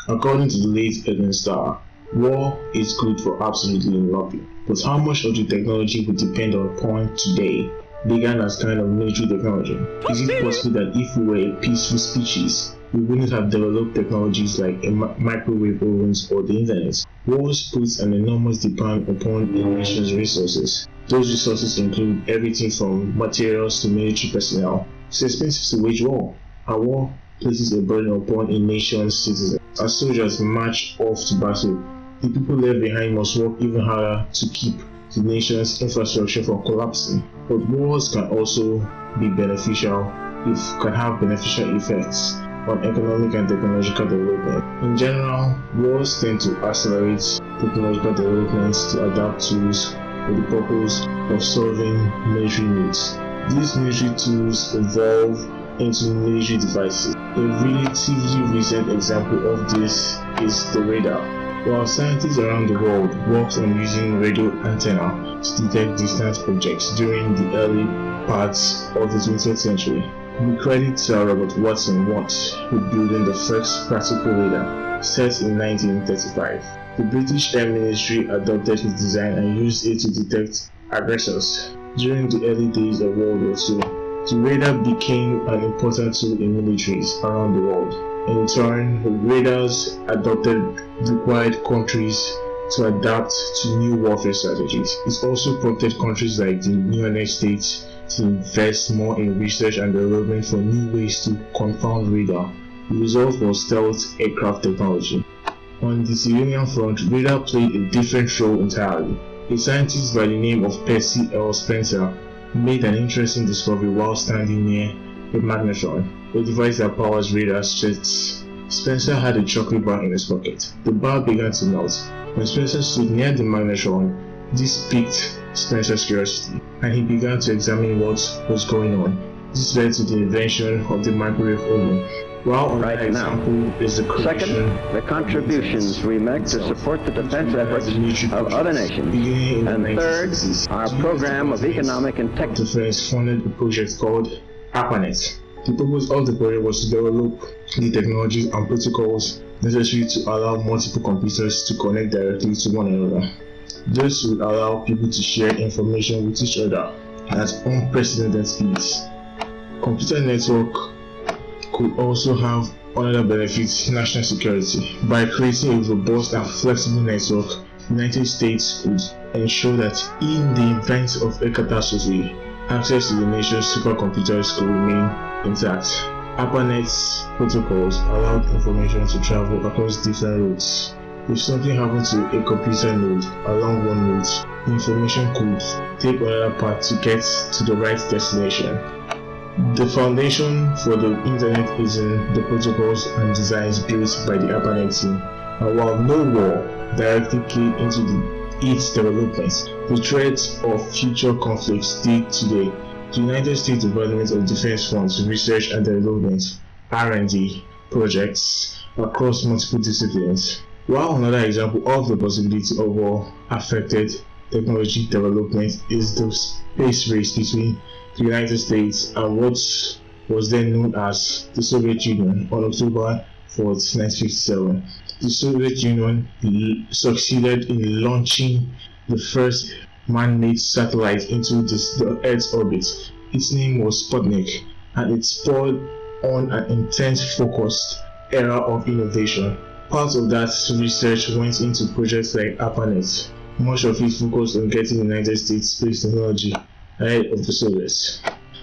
According to the late Edwin Starr, war is good for absolutely nothing. But how much of the technology we depend upon today began as kind of military technology? Is it possible that if we were a peaceful species, we wouldn't have developed technologies like microwave ovens or the internet? Wars put an enormous demand upon a nation's resources. Those resources include everything from materials to military personnel. It's expensive to wage war. A war places a burden upon a nation's citizens. As soldiers march off to battle, the people left behind must work even harder to keep the nation's infrastructure from collapsing. But wars can also be beneficial can have beneficial effects on economic and technological development. In general, wars tend to accelerate technological developments to adapt tools for the purpose of solving military needs. These military tools evolve into military devices. A relatively recent example of this is the radar. While scientists around the world worked on using radio antenna to detect distant objects during the early parts of the 20th century, we credit Sir Robert Watson Watt with building the first practical radar, set in 1935. The British Air Ministry adopted his design and used it to detect aggressors. During the early days of World War II, the radar became an important tool in militaries around the world. In turn, the radars adopted required countries to adapt to new warfare strategies. It also prompted countries like the United States to invest more in research and development for new ways to confound radar. The result was stealth aircraft technology. On the civilian front, radar played a different role entirely. A scientist by the name of Percy L. Spencer made an interesting discovery while standing near a magnetron, a device that powers radar jets. Spencer had a chocolate bar in his pocket. The bar began to melt. When Spencer stood near the magnetron, this piqued Spencer's curiosity, and he began to examine what was going on. This led to the invention of the microwave oven. While another example is the creation. Second, the contributions we make to support the defense efforts of other nations. And third, our program of economic and technical defense funded a project called ARPANET. The purpose of the project was to develop the technologies and protocols necessary to allow multiple computers to connect directly to one another. This would allow people to share information with each other at unprecedented speeds. Computer network could also have another benefit: national security. By creating a robust and flexible network, the United States could ensure that in the event of a catastrophe, access to the nation's supercomputers could remain intact. ARPANET's protocols allowed information to travel across different routes. If something happened to a computer node along one route, the information could take another path to get to the right destination. The foundation for the internet is in the protocols and designs built by the ARPANET team. And while no war directly came into its development, the threats of future conflicts did today. The United States Department of Defense funds research and development (R&D) projects across multiple disciplines. While another example of the possibility of war affected technology development is the space race between the United States and what was then known as the Soviet Union on October 4th, 1957. The Soviet Union succeeded in launching the first man-made satellite into the Earth's orbit. Its name was Sputnik, and it spurred on an intense, focused era of innovation. Part of that research went into projects like ARPANET. Much of it focused on getting the United States space technology ahead of the Soviets.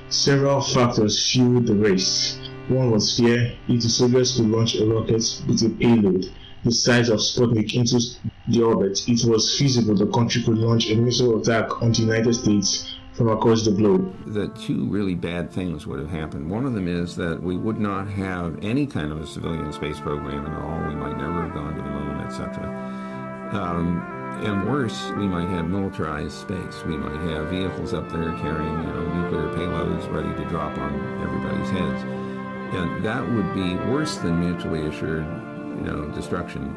Several factors fueled the race. One was fear. If the Soviets could launch a rocket with a payload the size of Sputnik into the orbit, it was feasible the country could launch a missile attack on the United States from across the globe. The two really bad things would have happened. One of them is that we would not have any kind of a civilian space program at all. We might never have gone to the moon, etc. And worse, we might have militarized space. We might have vehicles up there carrying, nuclear payloads ready to drop on everybody's heads. And that would be worse than mutually assured, destruction,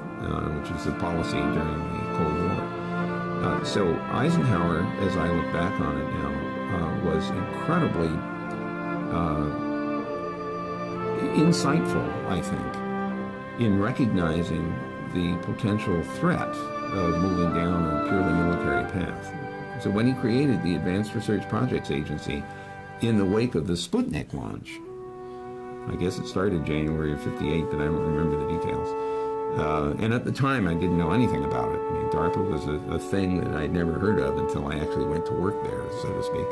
which is the policy during the Cold War. So Eisenhower, as I look back on it now, was incredibly insightful, I think, in recognizing the potential threat of moving down a purely military path. So when he created the Advanced Research Projects Agency in the wake of the Sputnik launch, I guess it started January of '58, but I don't remember the details. And at the time, I didn't know anything about it. I mean, DARPA was a thing that I'd never heard of until I actually went to work there, so to speak.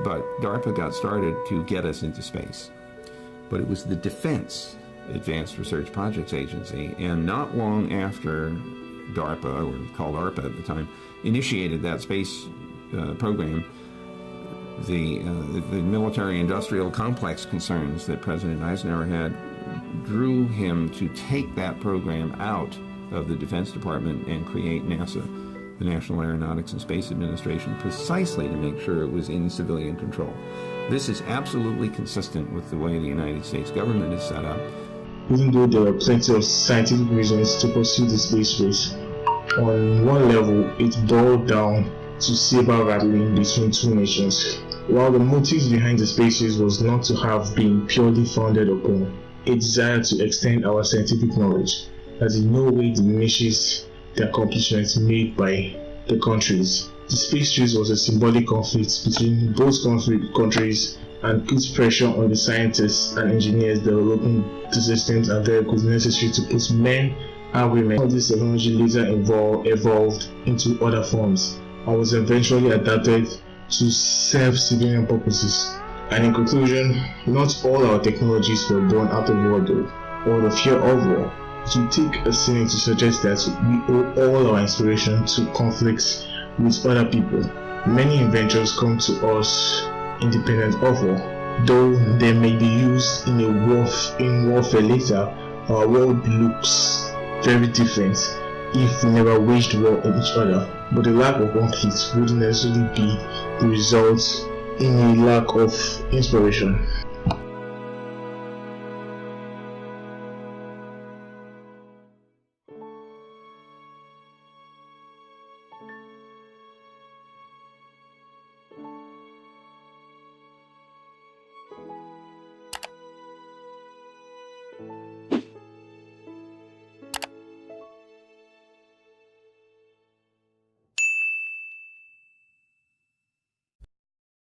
But DARPA got started to get us into space. But it was the Defense Advanced Research Projects Agency, and not long after DARPA, or called ARPA at the time, initiated that space program, the military-industrial complex concerns that President Eisenhower had drew him to take that program out of the Defense Department and create NASA, the National Aeronautics and Space Administration, precisely to make sure it was in civilian control. This is absolutely consistent with the way the United States government is set up. Even though there are plenty of scientific reasons to pursue the space race, on one level it boiled down to saber rattling between two nations. While the motives behind the space race was not to have been purely founded upon a desire to extend our scientific knowledge, that in no way diminishes the accomplishments made by the countries. The space race was a symbolic conflict between both countries and puts pressure on the scientists and engineers developing the systems and vehicles necessary to put men and women. All this technology later evolved into other forms and was eventually adapted to serve civilian purposes. And in conclusion, not all our technologies were born out of war or the fear of war. It would take a cynic to suggest that we owe all our inspiration to conflicts with other people. Many inventions come to us independent of war, though they may be used in warfare later. Our world looks very different if we never waged war on each other, but the lack of conflict wouldn't necessarily be the result in a lack of inspiration.